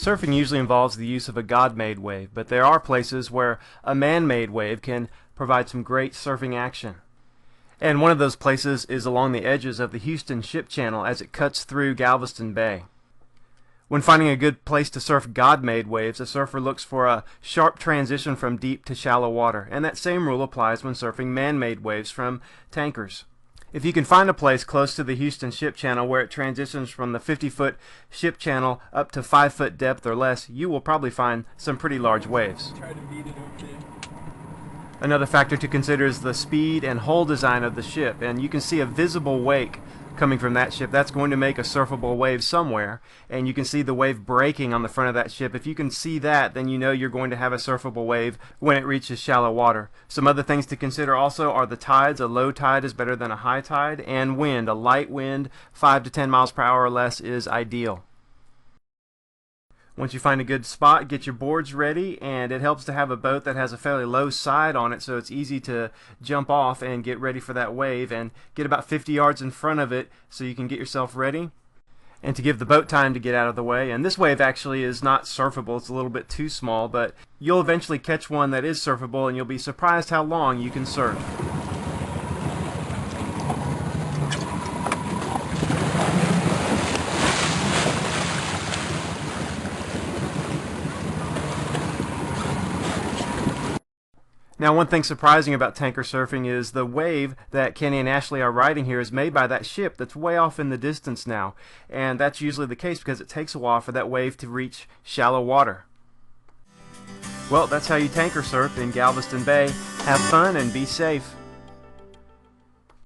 Surfing usually involves the use of a God-made wave, but there are places where a man-made wave can provide some great surfing action. And one of those places is along the edges of the Houston Ship Channel as it cuts through Galveston Bay. When finding a good place to surf God-made waves, a surfer looks for a sharp transition from deep to shallow water, and that same rule applies when surfing man-made waves from tankers. If you can find a place close to the Houston Ship Channel where it transitions from the 50-foot ship channel up to 5-foot depth or less, you will probably find some pretty large waves. Another factor to consider is the speed and hull design of the ship, and you can see a visible wake coming from that ship. That's going to make a surfable wave somewhere, and you can see the wave breaking on the front of that ship. If you can see that, then you know you're going to have a surfable wave when it reaches shallow water. Some other things to consider also are the tides. A low tide is better than a high tide, and wind. A light wind, 5 to 10 miles per hour or less, is ideal. Once you find a good spot, get your boards ready, and it helps to have a boat that has a fairly low side on it so it's easy to jump off and get ready for that wave, and get about 50 yards in front of it so you can get yourself ready and to give the boat time to get out of the way. And this wave actually is not surfable. It's a little bit too small, but you'll eventually catch one that is surfable, and you'll be surprised how long you can surf. Now, one thing surprising about tanker surfing is the wave that Kenny and Ashley are riding here is made by that ship that's way off in the distance now. And that's usually the case because it takes a while for that wave to reach shallow water. Well, that's how you tanker surf in Galveston Bay. Have fun and be safe.